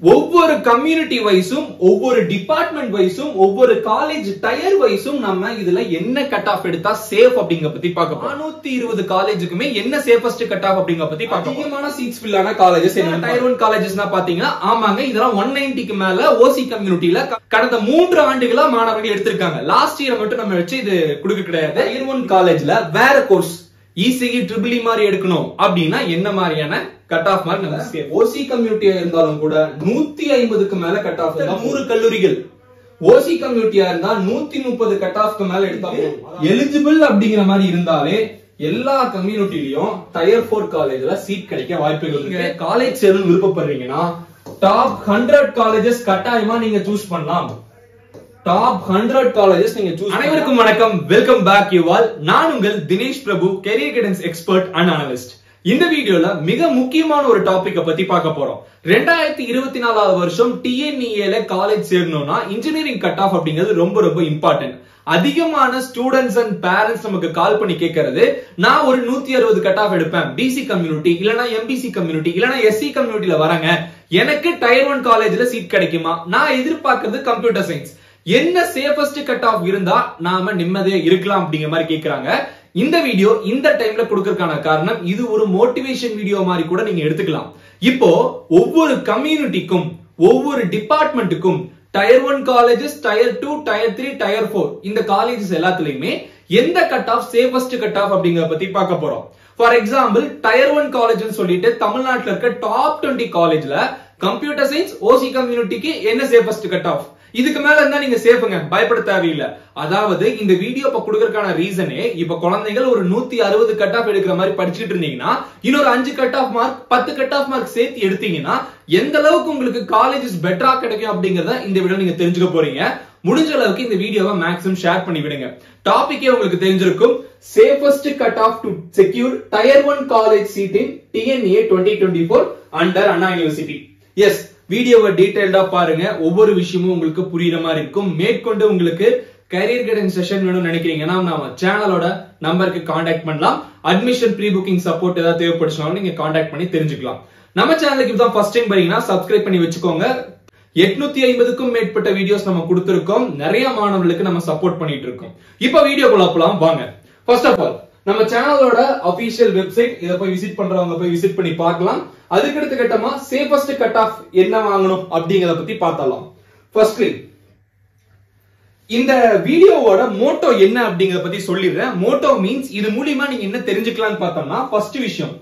ஒவ்வொரு கம்யூனிட்டி வைஸும் ஒவ்வொரு டிபார்ட்மெண்ட் வைஸும் ஒவ்வொரு காலேஜ் டயர் வைஸும் நம்ம இதுல என்ன கட் ஆஃப் எடுத்தா சேஃப் அப்படிங்க பத்தி பார்க்க போறோம். 420 காலேஜுக்குமே என்ன சேஃபஸ்ட் கட் ஆஃப் அப்படிங்க பத்தி பார்க்க போறோம். அதிகமான சீட்ஸ் ஃபில் ஆன காலேஜஸ் என்ன டயர் 1 காலேஜஸ்னா பாத்தீங்கன்னா ஆமாங்க இதெல்லாம் 190க்கு மேல ஓசி கம்யூனிட்டில கடந்த 3 ஆண்டுகளா மாணவர்கள் எடுத்திருக்காங்க. லாஸ்ட் இயர் மட்டும் நம்ம வச்சு இது கொடுக்க கிடையாது. டயர் 1 காலேஜ்ல வேற கோர்ஸ் இசிஇ ட்ரிபிள் இ மாதிரி எடுக்கணும் அப்படின்னா என்ன மாதிரியான கட் ஆஃப் மார்க் நம்ம ஓசி கம்யூனிட்டியா இருந்தாலும் கூட 150க்கு மேல கட் ஆஃப் 100 கல்லூரிகள் ஓசி கம்யூனிட்டியா இருந்தா 130 கட் ஆஃப்க்கு மேல எடுத்தாங்க. எலிஜிபிள் அப்படிங்கிற மாதிரி இருந்தாலே எல்லா கம்யூனிட்டிலயும் டயர் 4 காலேஜ்ல சீட் கிடைக்க வாய்ப்புகள் இருக்கு. காலேஜ் சேரணும் விருப்பப்படுறீங்கன்னா டாப் 100 காலேஜஸ் கட்டாயமா நீங்க சூஸ் பண்ணலாம். டாப் 100 காலேஜஸ் நீங்க சூஸ். அனைவருக்கும் வணக்கம், வெல்கம் பேக் யூ ஆல். நான் உங்கள் Dinesh Prabhu, career guidance expert and analyst. இந்த வீடியோல மிக முக்கியமான ஒரு டாபிக்க பத்தி பார்க்க போறோம். 2024 வருஷம் டிஎன்இஏல காலேஜ் சேரணும்னா இன்ஜினியரிங் கட் ஆஃப் அப்படிங்கிறது ரொம்ப ரொம்ப இம்பார்ட்டன்ட். அதிகமான ஸ்டூடெண்ட்ஸ் அண்ட் பேரண்ட்ஸ் நமக்கு கால் பண்ணி கேட்கறது, நான் ஒரு 160 கட் ஆஃப் எடுப்பேன், பிசி கம்யூனிட்டி இல்லனா எம்பிசி கம்யூனிட்டி இல்லனா எஸ்சி கம்யூனிட்டில வரங்க, எனக்கு டயர் 1 காலேஜ்ல சீட் கிடைக்குமா? நான் எதிர்பார்க்கிறது கம்ப்யூட்டர் சயின்ஸ், என்ன சேஃபஸ்ட் கட் ஆஃப் இருந்தா நாம நிம்மதியா இருக்கலாம் அப்படிங்கிற மாதிரி கேக்குறாங்க. இந்த வீடியோ இந்த டைம்ல கொடுக்கறதுக்கான காரணம் இது ஒரு மோட்டிவேஷன் வீடியோ மாதிரி கூட நீங்க எடுத்துக்கலாம். இப்போ ஒவ்வொரு கம்யூனிட்டிக்கும் ஒவ்வொரு டிபார்ட்மெண்ட்டுக்கும் tier 1 colleges, tier 2, tier 3, tier 4 இந்த காலேஜஸ் எல்லாத்துலயுமே எந்த cut off safest cut off அப்படிங்கறத பத்தி பார்க்க போறோம். ஃபார் எக்ஸாம்பிள் டயர் 1 காலேஜ்னு சொல்லிட்டு தமிழ்நாட்டுல இருக்க டாப் 20 காலேஜ்ல கம்ப்யூட்டர் சயின்ஸ் ஓசி கம்யூனிட்டிக்கு என்ன சேஃபஸ்ட் கட் ஆஃப், இதுக்கு மேல இருந்தா நீங்க சேஃப்ங்க, பயப்பட தேவையில்லை. அதாவது இந்த வீடியோ இப்ப கொடுக்கறதுக்கான ரீசனே, இப்ப குழந்தைகள் ஒரு 160 கட் ஆஃப் எடுக்கிற மாதிரி படிச்சுட்டு இருந்தீங்கன்னா இன்னொரு 5 cut off mark 10 cut off mark சேர்த்து எடுத்தீங்கன்னா எந்த அளவுக்கு உங்களுக்கு காலேஜஸ் பெட்டரா கிடைக்கும் அப்படிங்கறத இந்த வீடியோ நீங்க தெரிஞ்சுக்க போறீங்க. முடிஞ்ச அளவுக்கு இந்த வீடியோவை மேக்ஸிமம் ஷேர் பண்ணி விடுங்க. டாபிக்கே உங்களுக்கு தெரிஞ்சிருக்கும், safest cut off to secure tier 1 college seat in TNEA 2024 under Anna university. Yes, வீடியோவை டீடைல்டா பாருங்க, ஒவ்வொரு விஷயமும் உங்களுக்கு புரியுற மாதிரி இருக்கும். மேற்கொண்டு உங்களுக்கு கரியர் கைடன்ஸ் செஷன் வேணும்னு நினைக்கிறீங்கன்னா நம்ம சேனலோட நம்பருக்கு கான்டாக்ட் பண்ணலாம். அட்மிஷன் ப்ரீ புக்கிங் சப்போர்ட் ஏதாவது தேவைப்படுச்சுனாலும் நீங்க கான்டாக்ட் பண்ணி தெரிஞ்சுக்கலாம். நம்ம சேனலுக்கு இப்பதான் ஃபர்ஸ்ட் டைம் வரீங்கன்னா சப்ஸ்கிரைப் பண்ணி வச்சுக்கோங்க. 850க்கும் மேற்பட்ட வீடியோஸ் நம்ம கொடுத்திருக்கோம். நிறைய மாணவர்களுக்கு நம்ம சப்போர்ட் பண்ணிட்டு இருக்கோம். இப்ப வீடியோக்குள்ள போலாம் வாங்க. ஃபர்ஸ்ட் ஆஃப் ஆல் நம்ம சேனலோட அபிஷியல் வெப்சைட், இத போய் விசிட் பண்றவங்க போய் விசிட் பண்ணி பார்க்கலாம். அதுக்கு அடுத்த கட்டமா சேஃபஸ்ட் கட் ஆஃப் என்ன வாங்கணும் அப்படிங்கறத பத்தி பார்த்தலாம். ஃபர்ஸ்ட்லி இந்த வீடியோவோட மோட்டோ என்ன அப்படிங்கறத பத்தி சொல்லிடுறேன். மோட்டோ மீன்ஸ் இது மூலமா நீங்க என்ன தெரிஞ்சுக்கலாம்னு பார்த்தோம்னா, ஃபர்ஸ்ட் விஷயம்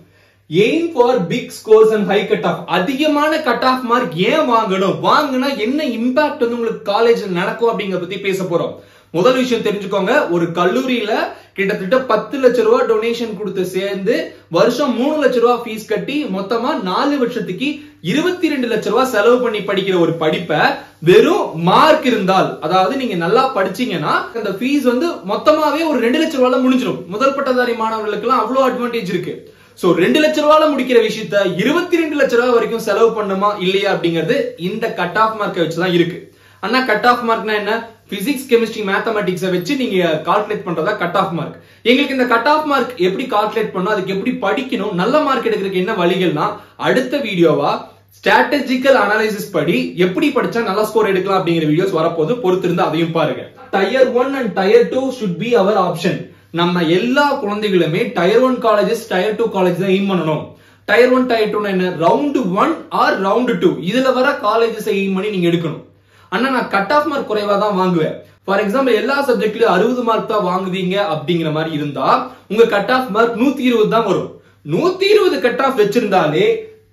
aim for big scores and high cut off. அதிகமான கட் ஆஃப் மார்க் ஏன் வாங்கணும், வாங்கினா என்ன இம்பாக்ட் வந்து உங்களுக்கு காலேஜ்ல நடக்கும் அப்படிங்கறத பத்தி பேச போறோம். முதல் விஷயம் தெரிஞ்சுக்கோங்க, ஒரு கல்லூரியில கிட்டத்தட்ட 10 லட்சம் ரூபாய் டொனேஷன் கொடுத்து சேர்ந்து வருஷம் 3 லட்சம் ரூபாய் ஃபீஸ் கட்டி மொத்தமா 4 வருஷத்துக்கு 22 லட்சம் ரூபாய் செலவு பண்ணி படிக்கிற ஒரு படிப்பை வெறும் மார்க் இருந்தால், அதாவது நீங்க நல்லா படிச்சீங்கன்னா அந்த ஃபீஸ் வந்து மொத்தமாவே ஒரு 2 லட்சம் ரூபாய்ல முடிஞ்சிடும். முதல் பட்டதாரி மாணவர்களுக்கு எல்லாம் அவ்வளவு அட்வான்டேஜ் இருக்கு. சோ 2 லட்சம் ரூபாய்ல முடிக்கிற விஷயத்த 22 லட்சம் ரூபாய் வரைக்கும் செலவு பண்ணுமா இல்லையா அப்படிங்கிறது இந்த கட் ஆஃப் மார்க்கை வச்சுதான் இருக்கு. ஆனா கட் ஆஃப் மார்க்னா என்ன? பிசிக்ஸ், கெமிஸ்ட்ரி, மேத்தமெட்டிக்ஸை வச்சு நீங்க கால்குலேட் பண்றதா கட் ஆஃப் மார்க். எங்களுக்கு இந்த கட் ஆஃப் மார்க் எப்படி கால்குலேட் பண்ணணும், அதுக்கு எப்படி படிக்கணும், நல்ல மார்க் எடுக்கிறதுக்கு என்ன வழிகள்னா அடுத்த வீடியோவா ஸ்ட்ராட்டஜிக்கல் அனாலிசிஸ் படி எப்படி படிச்சா நல்ல ஸ்கோர் எடுக்கலாம் அப்படிங்கிற வீடியோஸ் வரப்போது, பொறுத்திருந்து அதையும் பாருங்க. Tier 1 and tier 2 should be our option. நம்ம எல்லா குழந்தைகளுமே டயர் 1 காலேஜஸ், டயர் 2 காலேஜ் தான் எய்ம் பண்ணணும். டயர் 1 டயர் 2 என்ன, ரவுண்ட் 1 ஆர் ரவுண்ட் 2 இதுல வர காலேஜஸ் எய்ம் பண்ணி நீங்க எடுக்கணும். ஆனா நான் கட் ஆஃப் மார்க் குறைவா தான் வாங்குவேன். ஃபார் எக்ஸாம்பிள் எல்லா சப்ஜெக்ட்லயும் 60 மார்க் தான் வாங்குவீங்க அப்படிங்கிற மாதிரி இருந்தா உங்க கட் ஆஃப் மார்க் 120 தான் வரும். 120 கட் ஆஃப் வச்சிருந்தாலே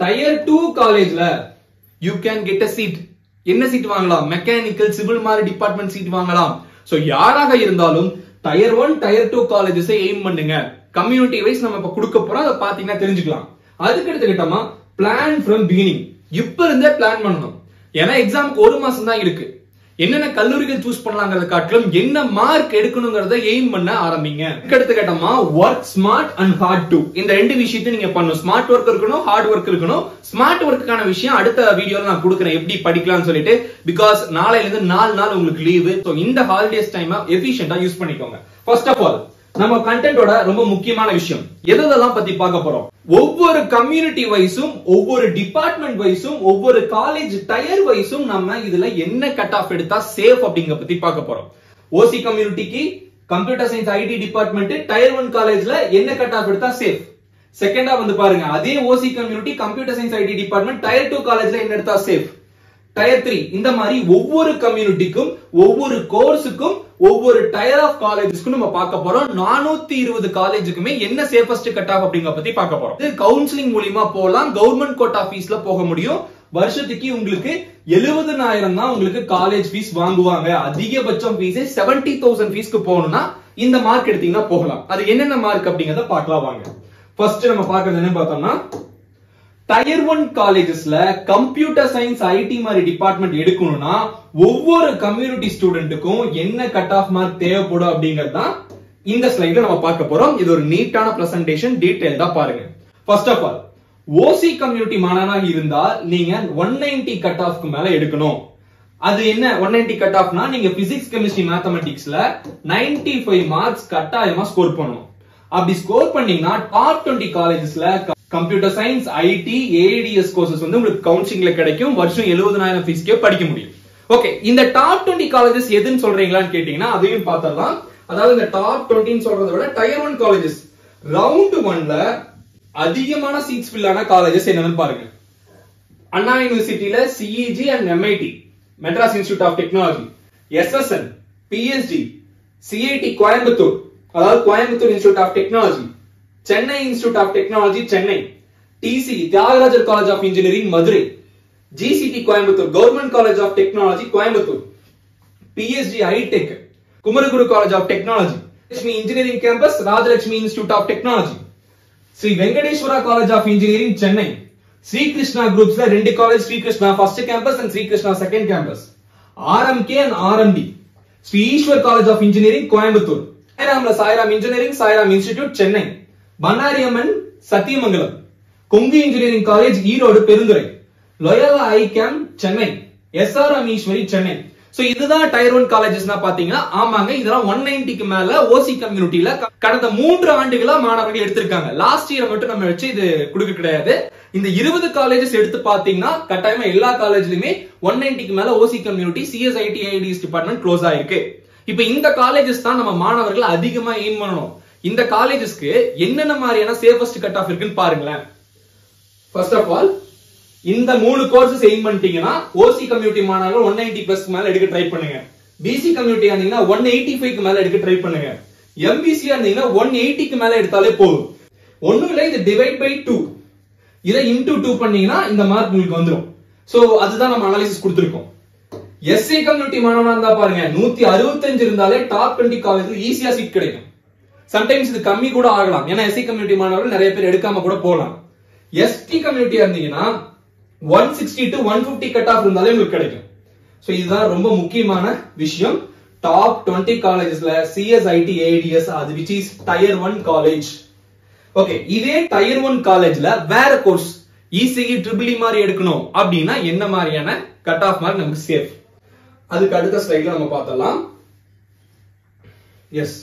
டயர் 2 காலேஜ்ல you can get a seat. என்ன சீட் வாங்கலாம்? மெக்கானிக்கல், சிவில் மாதிரி டிபார்ட்மெண்ட் சீட் வாங்கலாம். சோ யாராக இருந்தாலும் டயர் 1 டயர் 2 காலேஜஸ் எய்ம் பண்ணுங்க. கம்யூனிட்டி வைஸ் நம்ம இப்ப கொடுக்க போறோம், அதை பாத்தீங்கன்னா தெரிஞ்சுக்கலாம். அதுக்கு அடுத்த கட்டமா பிளான் ஃப்ரம் பிகினிங். இப்ப இருந்தே பிளான் பண்ணணும். ஏன்னா எக்ஸாமுக்கு 1 மாசம் தான் இருக்கு. என்னென்ன கல்லூரிகள் சூஸ் பண்ணலாங்கிறத காட்டிலும் என்ன மார்க் எடுக்கணுங்கிறத எய்ம் பண்ண ஆரம்பிங்க. அடுத்த கட்டமா work smart and hard too. இந்த 2 விஷயத்தை நீங்க பண்ணணும். ஸ்மார்ட் ஒர்க் இருக்கணும், ஹார்ட் ஒர்க் இருக்கணும். ஸ்மார்ட் ஒர்க்குக்கான விஷயம் அடுத்த வீடியோல நான் கொடுக்குறேன் எப்படி படிக்கலாம்னு சொல்லிட்டு. பிகாஸ் நாளையில இருந்து 4 நாள் உங்களுக்கு லீவு. சோ இந்த ஹாலிடேஸ் டைமை எஃபிஷியன்ட்டா யூஸ் பண்ணிக்கோங்க. ஃபர்ஸ்ட் ஆஃப் ஆல் நம்ம கண்டென்ட்டோட ரொம்ப முக்கியமான விஷயம் எதெல்லாம் பத்தி பார்க்க போறோம். ஒவ்வொரு கம்யூனிட்டி வைஸும் ஒவ்வொரு டிபார்ட்மெண்ட் வைஸும் ஒவ்வொரு காலேஜ் டயர் வைஸும் நம்ம இதுல என்ன கட் ஆஃப் எடுத்தா சேஃப் அப்படிங்கறத பத்தி பார்க்க போறோம். ஓசி கம்யூனிட்டிக்கு computer science IT department tier 1 காலேஜ்ல என்ன கட் ஆஃப் எடுத்தா சேஃப். செகண்டா வந்து பாருங்க, அதே OC community computer science IT department tier 2 காலேஜ்ல என்ன எடுத்தா சேஃப். டயர் 3 இந்த மாதிரி ஒவ்வொரு கம்யூனிட்டிக்கும் ஒவ்வொரு கோர்ஸுக்கும் ஒவ்வொரு டயர் ஆஃப் காலேஜஸ்க்கு நம்ம பார்க்க போறோம். 420 காலேஜுக்குமே என்ன சேஃபஸ்ட் கட் ஆஃப் அப்படிங்கறத பத்தி பார்க்க போறோம். இது கவுன்சிலிங் மூலமா போலாம், கவர்மெண்ட் கோட்டா ஃபீஸ்ல போக முடியும். வருஷத்துக்கு உங்களுக்கு 70,000 தான் உங்களுக்கு காலேஜ் ஃபீஸ் வாங்குவாங்க. அதிகபட்சம் ஃபீஸ் 70,000 ஃபீஸ்க்கு போகணும்னா இந்த மார்க் எடுத்தீங்கன்னா போகலாம். அது என்னென்ன மார்க் அப்படிங்கறத பார்க்கலாம் வாங்க. ஃபர்ஸ்ட் நம்ம பார்க்கிறது என்ன பார்த்தோம்னா, டயர் 1 காலேஜஸ்ல கம்ப்யூட்டர் சயின்ஸ் ஐடி மாதிரி டிபார்ட்மெண்ட் எடுக்கணும்னா ஒவ்வொரு கம்யூனிட்டி ஸ்டூடெண்ட்டுக்கும் என்ன கட் ஆஃப் மார்க் தேவைப்படும் அப்படிங்கிறது தான் இந்த ஸ்லைட்ல நம்ம பார்க்க போறோம். இது ஒரு நீட்டான பிரசன்டேஷன், டீடைல்டா பாருங்க. First of all, OC community மாணவனாக இருந்தால் நீங்க 190 கட் ஆஃப்க்கு மேல எடுக்கணும். அது என்ன 190 கட் ஆஃப்னா, நீங்க பிசிக்ஸ் கெமிஸ்ட்ரி மேத்தமெட்டிக்ஸ்ல 95 மார்க்ஸ் கட்டாயமா ஸ்கோர் பண்ணணும். அப்படி ஸ்கோர் பண்ணீங்கன்னா டாப் 20 காலேஜஸ்ல computer science IT ADS courses வந்து உங்களுக்கு கவுன்சிலிங்ல கிடைக்கும். வருஷம் 70,000 ஃபீஸ்க்கே படிக்க முடியும். ஓகே, இந்த டாப் 20 காலேஜஸ் எதுன்னு சொல்றீங்களான்னு கேட்டீங்கன்னா அதையும் பார்த்தரலாம். அதாவது இந்த டாப் 20 சொல்றதை விட டயர் 1 காலேஜஸ் ரவுண்ட் 1ல அதிகமான சீட்ஸ் ஃபில் ஆன காலேஜஸ் என்னன்னு பாருங்க. அண்ணா யூனிவர்சிட்டியில CEG and MIT, Madras institute of technology, SSN, PSG, CIT Coimbatore, அதாவது Coimbatore institute of technology, Chennai institute of technology Chennai, TC Thiagarajar college of engineering Madurai, GCT Coimbatore, government college of technology Coimbatore, PSG hitech, Kumaraguru college of technology, Lakshmi engineering campus, Rajalakshmi institute of technology, Sri Venkateswara college of engineering Chennai, Sri Krishna குரூப்ஸ்ல 2 college, Sri Krishna first campus and Sri Krishna second campus, RMK and RMD, Sri Eswar college of engineering Coimbatore, சாய்ராம்ல Sairam engineering Sairam institute Chennai, Bannariamman Sathyamangalam, Kongu engineering college Erode Perundurai, Loyola ICAM Chennai, SRM Easwari Chennai. So இதுதான் tier 1 காலேஜஸ்னா பாத்தீங்கன்னா, ஆமாங்க, இதெல்லாம் 190க்கு மேல ஓசி கம்யூனிட்டில கடந்த 3 ஆண்டுகளா மாணவர்கள் எடுத்திருக்காங்க. லாஸ்ட் இயர் மட்டும் நம்ம வச்சு இது கொடுக்க கிடையாது. இந்த 20 காலேஜஸ் எடுத்து பாத்தீங்கன்னா கட்டாயமா எல்லா காலேஜ்லயுமே 190க்கு மேல OC community CSIT IDS department close ஆயிருக்கு. இப்ப இந்த காலேஜஸ் தான் நம்ம மாணவர்கள் அதிகமா எய்ம் பண்ணணும். இந்த காலேஜஸ்க்கு என்னென்ன மாதிரியான சேஃபஸ்ட் கட் ஆஃப் இருக்குன்னு பாருங்களேன். ஃபர்ஸ்ட் ஆஃப் ஆல், இந்த 3 கோர்சஸ் எய்ம் பண்ணிட்டீங்கன்னா ஓசி கம்யூனிட்டி மாணவர்கள் 190 பிளஸ் மேல எடுக்க ட்ரை பண்ணுங்க. பிசி கம்யூனிட்டி இருந்தீங்கன்னா 185க்கு மேல எடுக்க ட்ரை பண்ணுங்க. எம்பிசி இருந்தீங்கன்னா 180க்கு மேல எடுத்தாலே போதும். ஒண்ணும் இல்ல, இது டிவைட் பை 2, இதை இன்டு 2 பண்ணீங்கன்னா இந்த மார்க் உங்களுக்கு வந்துடும். சோ அதுதான் நம்ம அனாலிசிஸ் கொடுத்திருக்கோம். எஸ்சி கம்யூனிட்டி மாணவனா இருந்தா பாருங்க, 165 இருந்தாலே டாப் 20 காலேஜ்ல ஈஸியா சீட் கிடைக்கும். சம்டைம்ஸ் இது கம்மி கூட ஆகலாம், ஏன்னா எஸ்சி கம்யூனிட்டி மாணவர்கள் நிறைய பேர் எடுக்காம கூட போகலாம். எஸ்டி கம்யூனிட்டியா இருந்தீங்கன்னா 160 to 150 கட் ஆஃப் இருந்தாலே உங்களுக்கு கிடைக்கும். சோ இதுதான் ரொம்ப முக்கியமான விஷயம். டாப் 20 காலேஜஸ்ல சிஎஸ்ஐடி ஏடிஎஸ், அது which is tier 1 college. Okay, இதே டயர் 1 காலேஜ்ல வேற கோர்ஸ் இசிஇ ட்ரிபிள் இ மாதிரி எடுக்கணும் அப்படின்னா என்ன மாதிரியான கட் ஆஃப் மார்க் நமக்கு சேஃப், அதுக்கு அடுத்த ஸ்லைட்ல நம்ம பார்த்தலாம். எஸ்,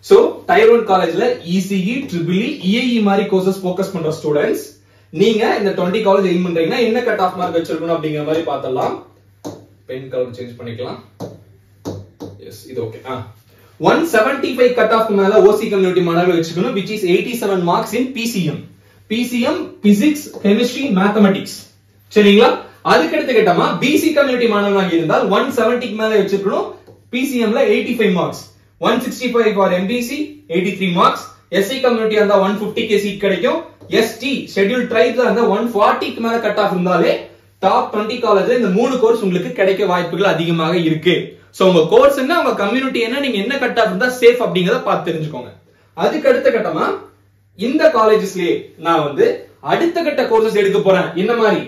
சோ டயர் 1 காலேஜ்ல இசிஇ ட்ரிபிள் இ இஐஇ மாதிரி கோர்சஸ் ஃபோக்கஸ் பண்ற ஸ்டூடண்ட்ஸ் நீங்க இந்த 20 காலேஜ் எய்ம் பண்றீங்கன்னா என்ன கட் ஆஃப் மார்க் வச்சிருக்கணும் அப்படிங்கிற மாதிரி பார்த்தலாம். பென் கலர் சேஞ்ச் பண்ணிக்கலாம். எஸ், இது ஓகே. 175 கட் ஆஃப் மேல ஓசி கம்யூனிட்டி மாணவர்கள் வச்சுக்கணும், which is 87 marks in PCM. PCM physics chemistry mathematics. சரிங்களா? அதுக்கு அடுத்து கேட்டமா பிசி கம்யூனிட்டி மாணவனாக இருந்தால் 170க்கு மேல வச்சிருக்கணும். PCMல 85 marks, 165 for MBC 83 marks. SC community இருந்தா 150க்கு சீட் கிடைக்கும். ST ஷெட்யூல்ட் ட்ரைப்ஸ் இருந்தா 140க்கு மேல கட் ஆஃப் இருந்தாலே டாப் 20 காலேஜ்ல இந்த 3 கோர்ஸ் உங்களுக்கு கிடைக்க வாய்ப்புகள் அதிகமாக இருக்கு. சோ உங்க கோர்ஸ் என்ன, உங்க கம்யூனிட்டி என்ன, நீங்க என்ன கட் ஆஃப் இருந்தா சேஃப் அப்படிங்கறத பார்த்து தெரிஞ்சுக்கோங்க. அதுக்கு அடுத்த கட்டமா இந்த காலேஜஸ்லயே நான் வந்து அடுத்த கட்ட கோர்சஸ் எடுக்க போறேன். என்ன மாதிரி?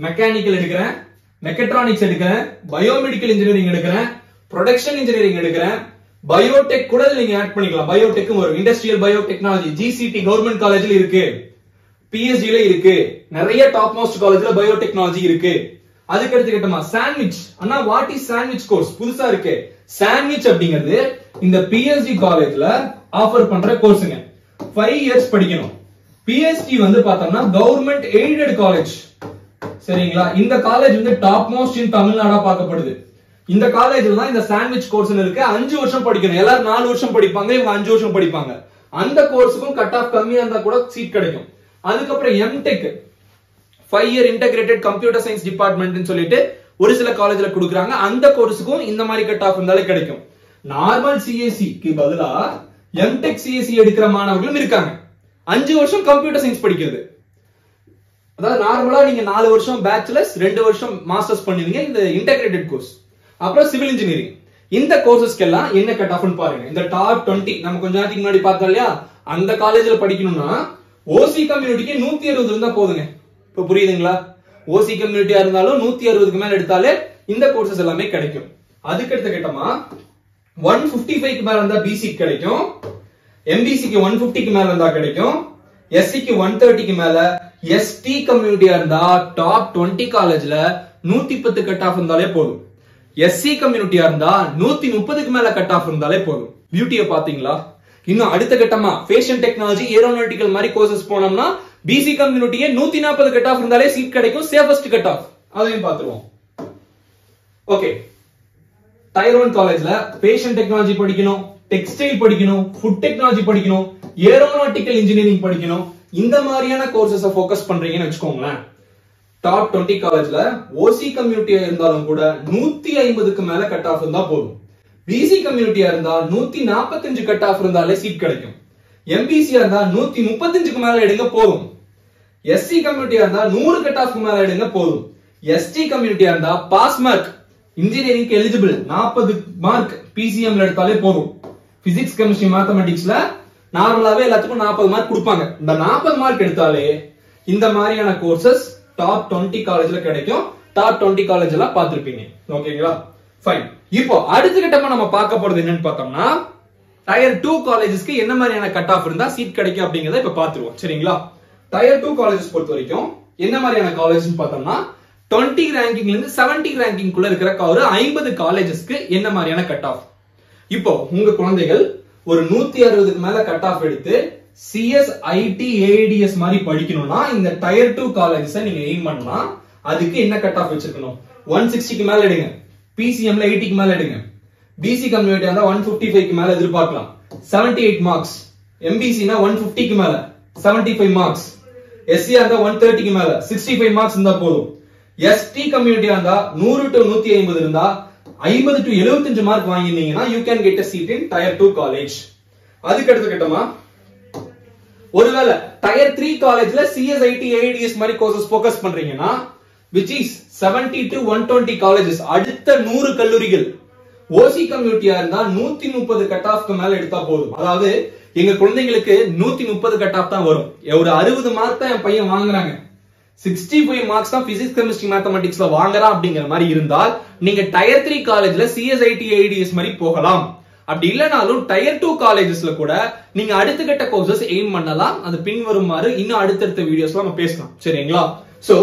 மெக்கானிக்கல் எடுக்கிறேன், மெக்கட்ரானிக்ஸ் எடுக்கிறேன், பயோமெடிக்கல் இன்ஜினியரிங் எடுக்கிறேன், ப்ரொடக்ஷன் இன்ஜினியரிங் எடுக்கிறேன், பயோடெக் கூட நீங்க ஆட் பண்ணிக்கலாம். பயோடெக் வரும், இண்டஸ்ட்ரியல் பயோடெக்னாலஜி ஜிசிடி கவர்மெண்ட் காலேஜ்ல இருக்கு, பிஎஸ்டில இருக்கு, நிறைய டாப் மோஸ்ட் காலேஜ்ல பயோடெக்னாலஜி இருக்கு. அதுக்கு அடுத்து கேட்டமா சாண்ட்விச். அண்ணா வாட் இஸ் சாண்ட்விச் கோர்ஸ்? புதுசா இருக்கு. சாண்ட்விச் அப்படிங்கிறது இந்த பிஎஸ்டி காலேஜ்ல ஆஃபர் பண்ற கோர்ஸுங்க. 5 இயர்ஸ் படிக்கணும். PST வந்து பார்த்தோம்னா கவர்மெண்ட் எய்டட் காலேஜ். சரிங்களா? இந்த காலேஜ் வந்து டாப் மோஸ்ட் இன் தமிழ்நாடா பார்க்கப்படுது. இந்த காலேஜ்ல தான் இந்த சாண்ட்விச் கோர்ஸ் இருக்கு. 5 வருஷம் படிக்கணும். எல்லாரும் 4 வருஷம் படிப்பாங்க, இவங்க 5 வருஷம் படிப்பாங்க. அந்த கோர்ஸுக்கும் கட் ஆஃப் கம்மியா இருந்தா கூட சீட் கிடைக்கும். அதுக்கப்புறம் MTech 5 year integrated computer science department சொல்லிட்டு ஒரு சில காலேஜ்ல கொடுக்குறாங்க. அந்த கோர்ஸுக்கும் இந்த மாதிரி கட் ஆஃப் இருந்தாலே கிடைக்கும். நார்மல் CSE க்கு பதிலா MTech CSE எடுக்கிற மாணவர்களும் இருக்காங்க. 5 வருஷம் கம்ப்யூட்டர் சயின்ஸ் படிக்கிறது. அதாவது நார்மலா நீங்க 4 வருஷம் பேச்சுலர்ஸ் 2 வருஷம் மாஸ்டர்ஸ் பண்ணுவீங்க இந்த இன்டகிரேட்டட் கோர்ஸ். அப்புறம் சிவில் இன்ஜினியரிங். இந்த கோர்சஸ்க்கு எல்லாம் என்ன கட் ஆஃப்னு பாருங்க. இந்த டாப் 20 நம்ம கொஞ்ச நேரத்துக்கு முன்னாடி பார்த்தோம் இல்லையா, அந்த காலேஜ்ல படிக்கணும்னா OC கம்யூனிட்டிக்கு 160 இருந்தா போதுங்க. இப்ப புரியுதுங்களா? OC கம்யூனிட்டியா இருந்தாலும் 160க்கு மேல எடுத்தாலே இந்த கோர்சஸ் எல்லாமே கிடைக்கும். அதுக்கு அடுத்த கட்டமா 155க்கு மேல இருந்தா BC கிடைக்கும், MBCக்கு 150க்கு மேல இருந்தா கிடைக்கும், SCக்கு 130க்கு மேல, ST கம்யூனிட்டியா இருந்தா டாப் 20 காலேஜ்ல 110 கட் ஆஃப் இருந்தாலே போதும். SC கம்யூனிட்டியா இருந்தா 130க்கு மேல கட் ஆஃப் இருந்தாலே போதும். பியூட்டியை பாத்தீங்களா? இன்னும் அடுத்த கட்டமா ஃபேஷன் டெக்னாலஜி ஏரோநாட்டிக்கல் மாதிரி கோர்சஸ் போனோம்னா BC கம்யூனிட்டியே 140 கட் ஆஃப் இருந்தாலே சீட் கிடைக்கும். சேஃபஸ்ட் கட் ஆஃப் அதையும் பாத்துருவோம். ஓகே, டயர் 1 காலேஜ்ல ஃபேஷன் டெக்னாலஜி படிக்கணும், டெக்ஸ்டைல் படிக்கணும், ஃபுட் டெக்னாலஜி படிக்கணும், ஏரோநாட்டிக்கல் இன்ஜினியரிங் படிக்கணும். இந்த மாதிரியான கோர்சஸை ஃபோக்கஸ் பண்றீங்கன்னு வச்சுக்கோங்களேன். டாப் 20 காலேஜ்ல OC கம்யூனிட்டியா இருந்தாலும் கூட 150க்கு மேல கட் ஆஃப் இருந்தா போதும். BC கம்யூனிட்டியா இருந்தா 145 கட் ஆஃப் இருந்தாலே சீட் கிடைக்கும். MBC இருந்தா 135க்கு மேல எடுங்க போதும். SC கம்யூனிட்டியா இருந்தா 100 கட் ஆஃப்க்கு மேல எடுங்க போதும். ST கம்யூனிட்டியா இருந்தா pass mark engineering eligible 40 mark PCM எடுத்தாலே போதும். பிசிக்ஸ் கெமிஸ்ட்ரி மேத்தமெட்டிக்ஸ்ல நார்மலாவே எல்லாத்துக்கும் 40 மார்க் கொடுப்பாங்க. இந்த 40 மார்க் எடுத்தாலே இந்த மாதிரியான கோர்சஸ் டாப் 20 காலேஜ்ல கிடைக்கும். டாப் 20 காலேஜ் எல்லாம் பார்த்திருப்பீங்க. ஓகேங்களா? ஃபைன். இப்போ அடுத்த கட்டமா நம்ம பார்க்க போறது என்னன்னு பார்த்தோம்னா டயர் 2 காலேஜஸ்க்கு என்ன மாதிரியான கட் ஆஃப் இருந்தா சீட் கிடைக்கும் அப்படிங்கறத இப்ப பாத்துருவோம். சரிங்களா? டயர் 2 காலேஜஸ் பொறுத்த வரைக்கும் என்ன மாதிரியான காலேஜ்னு பார்த்தோம்னா 20 ரேங்கிங்ல இருந்து 70 ரேங்கிங் குள்ள இருக்கிற ஒரு 50 காலேஜஸ்க்கு என்ன மாதிரியான கட் ஆஃப். இப்போ உங்க குழந்தைகள் ஒரு 160க்கு மேல கட் ஆஃப் எடுத்து CS IT AADS மாதிரி படிக்கணும்னா இந்த டயர் 2 காலேஜஸ் நீங்க எய்ம் பண்ணா அதுக்கு என்ன கட் ஆஃப் வச்சிருக்கணும்? 160க்கு மேல எடுங்க, PCMல 80க்கு மேல எடுங்க, BC கம்யூனிட்டி இருந்தா 155க்கு மேல எதிர்பார்க்கலாம், 78 மார்க்ஸ், MBCனா 150க்கு மேல 75 மார்க்ஸ், SC இருந்தா 130க்கு மேல 65 மார்க்ஸ் இருந்தா போதும். ST கம்யூனிட்டி இருந்தா 100 to 150 இருந்தா 50 to 75 மார்க் வாங்கினீங்கன்னா you can get a seat in tier 2 college. அதுக்கு அடுத்த கட்டமா ஒருவேளை டயர் 3 காலேஜ்ல CS IT AADS மாதிரி கோர்சஸ் ஃபோக்கஸ் பண்றீங்கன்னா which is 70 to 120 colleges அடுத்த 100 கல்லூரிகள் OC கம்யூனிட்டியா இருந்தா 130 கட் ஆஃப்க்கு மேல எடுத்தா போதும். அதாவது எங்க குழந்தைங்களுக்கு 130 கட் ஆஃப் தான் வரும். ஒரு 60 மார்க் தான் என் பையன் வாங்குறாங்க, 65 மார்க்ஸ் தான் பிசிக்ஸ் கெமிஸ்ட்ரி மேத்தமெட்டிக்ஸ்ல வாங்குறான் அப்படிங்கிற மாதிரி இருந்தால் நீங்க டயர் 3 காலேஜ்ல CS IT AADS மாதிரி போகலாம். அப்படி இல்லனாலும் டயர் 2 காலேஜஸ்ல கூட நீங்க அடுத்த கட்ட கோர்சஸ் எய்ம் பண்ணலாம். அது பின்வருமாறு இன்னும் அடுத்தடுத்த வீடியோஸ்ல நம்ம பேசலாம். சரிங்களா? சோ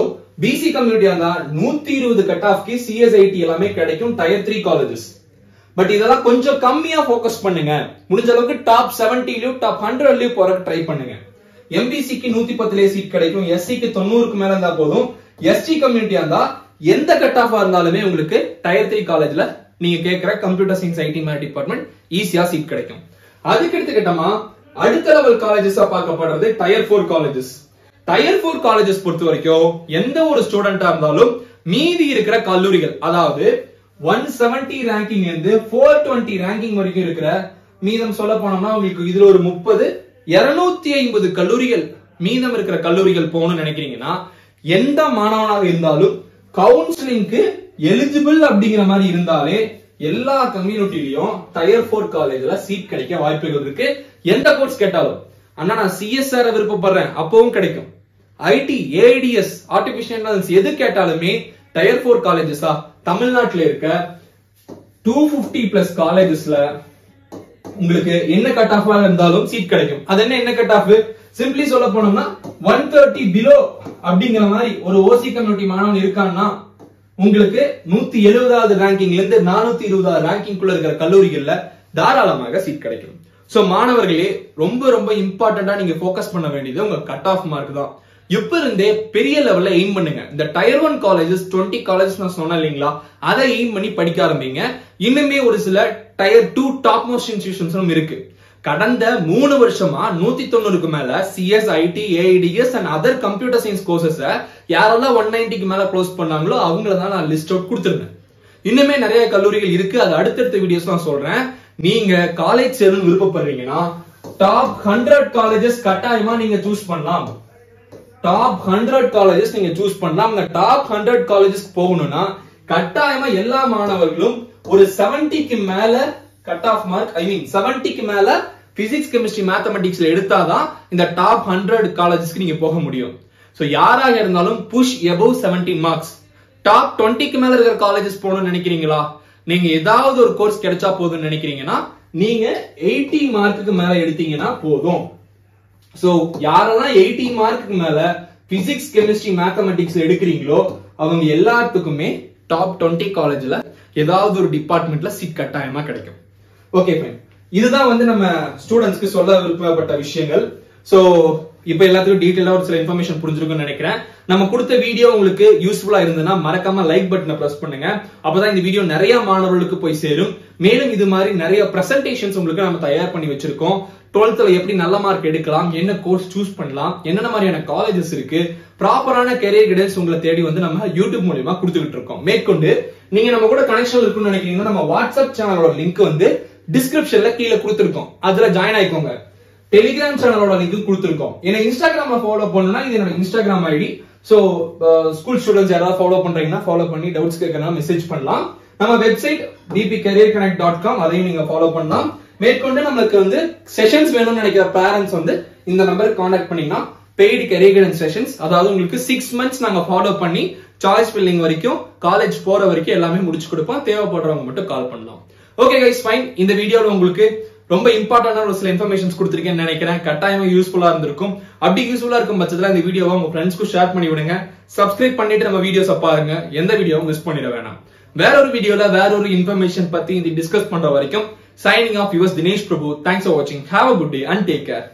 BC கம்யூனிட்டியா இருந்தா 120 கட் ஆஃப்க்கு CS IT எல்லாமே கிடைக்கும் டயர் 3 காலேஜஸ். பட் இதெல்லாம் கொஞ்சம் கம்மியா ஃபோக்கஸ் பண்ணுங்க. முடிஞ்ச அளவுக்கு டாப் 70லயும் டாப் 100லயும் போறதுக்கு ட்ரை பண்ணுங்க. MBCக்கு 110லே சீட் கிடைக்கும், SCக்கு 90க்கு மேல இருந்தா போதும். ST கம்யூனிட்டியா இருந்தா எந்த கட் ஆஃபா இருந்தாலுமே உங்களுக்கு டயர் 3 காலேஜ்ல நீங்க கேக்குற computer science IT math department ஈஸியா சீட் கிடைக்கும். அதுக்கு அடுத்த கட்டமா அடுத்த லெவல் காலேஜஸா பார்க்கப்படுறது டயர் 4 காலேஜஸ். டயர் 4 காலேஜஸ் பொறுத்த வரைக்கும் எந்த ஒரு ஸ்டூடெண்டா இருந்தாலும் மீதி இருக்கிற கல்லூரிகள், அதாவது 170 ரேங்கிங் இருந்து 420 ரேங்கிங் வரைக்கும் இருக்கிற மீதம் சொல்ல போனோம்னா உங்களுக்கு இதுல ஒரு 30 250 கல்லூரிகள் மீதம் இருக்கிற கல்லூரிகள் போகணும்னு நினைக்கிறீங்கன்னா எந்த மாணவனாக இருந்தாலும் கவுன்சிலிங்க்கு எலிஜிபிள் அப்படிங்கிற மாதிரி இருந்தாலே எல்லா கம்யூனிட்டிலயும் டயர் 4 காலேஜ்ல சீட் கிடைக்க வாய்ப்புகள் இருக்கு. எந்த கோர்ஸ் கேட்டாலும் அண்ணா நான் CSR விருப்பப்படுறேன் அப்பவும் கிடைக்கும். IT AADS ஆர்டிபிஷியல் இன்டெலிஜென்ஸ் எது கேட்டாலுமே டயர் 4 காலேஜஸா தமிழ்நாட்டுல இருக்க 250 பிளஸ் காலேஜஸ்ல உங்களுக்கு என்ன கட் ஆஃப் இருந்தாலும் சீட் கிடைக்கும். அது என்ன கட் ஆஃப்? சிம்பிளி சொல்ல போனோம்னா 130 பிலோ அப்படிங்கிற மாதிரி ஒரு OC கம்யூனிட்டி மாணவன் இருக்கான்னா உங்களுக்கு 170வது ரேங்கிங்ல இருந்து 420வது ரேங்கிங் குள்ள இருக்கிற கல்லூரிகள்ல தாராளமாக சீட் கிடைக்கும். சோ மாணவர்களே, ரொம்ப ரொம்ப இம்பார்ட்டண்டா நீங்க ஃபோக்கஸ் பண்ண வேண்டியது உங்க கட் ஆஃப் மார்க் தான். இப்ப இருந்தே பெரிய லெவல்ல எய்ம் பண்ணுங்க. இந்த டயர் 1 காலேஜஸ் 20 காலேஜஸ் நான் சொன்னேன் இல்லீங்களா, அதை எய்ம் பண்ணி படிக்க ஆரம்பிங்க. இன்னுமே ஒரு சில டயர் 2 டாப் மோஸ்ட் இன்ஸ்டிடியூஷன்ஸும் இருக்கு. கடந்த 3 வருஷமா 190க்கு மேல CS, IT, AIDS and other computer science courses யாரெல்லாம் 190க்கு மேல க்ளோஸ் பண்ணாங்களோ அவங்கள தான் நான் லிஸ்ட் அவுட் கொடுத்திருந்தேன். இன்னுமே நிறைய கல்லூரிகள் இருக்கு, அது அடுத்தடுத்த வீடியோஸ் நான் சொல்றேன். நீங்க காலேஜ் சேரணும்னு விருப்பப்படுறீங்கன்னா டாப் 100 காலேஜஸ் கட்டாயமா நீங்க சூஸ் பண்ணலாம். டாப் 100 காலேஜஸ் நீங்க சூஸ் பண்ணலாம். அந்த டாப் 100 காலேஜஸ் போகணும்னா கட்டாயமா எல்லா மாணவர்களும் ஒரு 70க்கு மேல கட் ஆஃப் மார்க், 70க்கு மேல பிசிக்ஸ், கெமிஸ்ட்ரி, மேத்தமெட்டிக்ஸ்ல எடுத்தாதான் இந்த டாப் 100 காலேஜஸ்க்கு நீங்க போக முடியும். சோ யாராக இருந்தாலும் புஷ் above 70 மார்க்ஸ். டாப் 20க்கு மேல இருக்கிற காலேஜஸ் போகணும்னு நினைக்கிறீங்களா? நீங்க ஏதாவது ஒரு கோர்ஸ் கிடைச்சா போதும்னு நினைக்கிறீங்கன்னா நீங்க 80 மார்க்குக்கு மேல எடுத்தீங்கன்னா போதும். சோ யாரெல்லாம் 80 மார்க்குக்கு மேல பிசிக்ஸ், கெமிஸ்ட்ரி, மேத்தமெட்டிக்ஸ் எடுக்கிறீங்களோ அவங்க எல்லாத்துக்குமே டாப் 20 காலேஜ்ல ஏதாவது ஒரு டிபார்ட்மெண்ட்ல சீட் கட்டாயமா கிடைக்கும். Okay fine. இதுதான் வந்து நம்ம ஸ்டூடெண்ட்ஸ்க்கு சொல்ல விருப்பப்பட்ட விஷயங்கள். சோ இப்ப எல்லாத்துக்கும் டீடைலா ஒரு சில இன்ஃபர்மேஷன் புரிஞ்சிருக்கும்னு நினைக்கிறேன். நம்ம கொடுத்த வீடியோ உங்களுக்கு யூஸ்ஃபுல்லா இருந்ததுன்னா மறக்காம லைக் பட்டனை பிரஸ் பண்ணுங்க. அப்பதான் இந்த வீடியோ நிறைய மாணவர்களுக்கு போய் சேரும். மேலும் இது மாதிரி நிறைய பிரசன்டேஷன்ஸ் உங்களுக்கு நம்ம தயார் பண்ணி வச்சிருக்கோம். 12th எப்படி நல்ல மார்க் எடுக்கலாம், என்ன கோர்ஸ் சூஸ் பண்ணலாம், என்னென்ன மாதிரியான காலேஜஸ் இருக்கு, ப்ராப்பரான கெரியர் கைடன்ஸ் உங்களை தேடி வந்து நம்ம யூடியூப் மூலமா கொடுத்துக்கிட்டு இருக்கோம். மேற்கொண்டு நீங்க நம்ம கூட கனெக்ஷன் இருக்குன்னு நினைக்கிறீங்கன்னா நம்ம வாட்ஸ்அப் சேனலோட லிங்க் வந்து டிஸ்கிரிப்ஷன்ல கீழே கொடுத்திருக்கோம், அதுல ஜாயின் ஆயிக்கோங்க. டெலிகிராம் சேனலோட லிங்க் கொடுத்திருக்கோம். என்ன இன்ஸ்டாகிராம்ல ஃபாலோ பண்ணணும்னா இது என்னோட Instagram ID. So school students யாராவது ஃபாலோ பண்றீங்கன்னா ஃபாலோ பண்ணி டவுட்ஸ் கேட்கறதுனா மெசேஜ் பண்ணலாம். நம்ம வெப்சைட் dpcareerconnect.com, அதையும் நீங்க ஃபாலோ பண்ணலாம். மேற்கொண்டு நமக்கு வந்து செஷன்ஸ் வேணும்னு நினைக்கிற பேரண்ட்ஸ் வந்து இந்த நம்பருக்கு கான்டாக்ட் பண்ணீங்கன்னா பெய்டு கெரியர் கைடன்ஸ் செஷன்ஸ், அதாவது உங்களுக்கு 6 months நாங்க ஃபாலோ பண்ணி சாய்ஸ் ஃபில்லிங் வரைக்கும் காலேஜ் போற வரைக்கும் எல்லாமே முடிச்சு கொடுப்போம். தேவைப்படுறவங்க மட்டும் கால் பண்ணலாம். Okay guys, fine. இந்த வீடியோல உங்களுக்கு ரொம்ப இம்பார்ட்டன்டான ஒரு சில இன்ஃபர்மேஷன்ஸ் கொடுத்திருக்கேன்னு நினைக்கிறேன். கட்டாயமா யூஸ்ஃபுல்லா இருந்திருக்கும். அப்படி யூஸ்ஃபுல்லா இருக்கும் பட்சத்துல இந்த வீடியோவை உங்க ஃப்ரெண்ட்ஸ்க்கு ஷேர் பண்ணி விடுங்க. சப்ஸ்கிரைப் பண்ணிட்டு நம்ம வீடியோஸை பாருங்க. எந்த வீடியோவும் மிஸ் பண்ணிட வேணாம். வேற ஒரு வீடியோல வேற ஒரு இன்ஃபர்மேஷன் பத்தி டிஸ்கஸ் பண்ற வரைக்கும் signing off, yours Dinesh Prabhu. Thanks for watching. Have a good day and take care.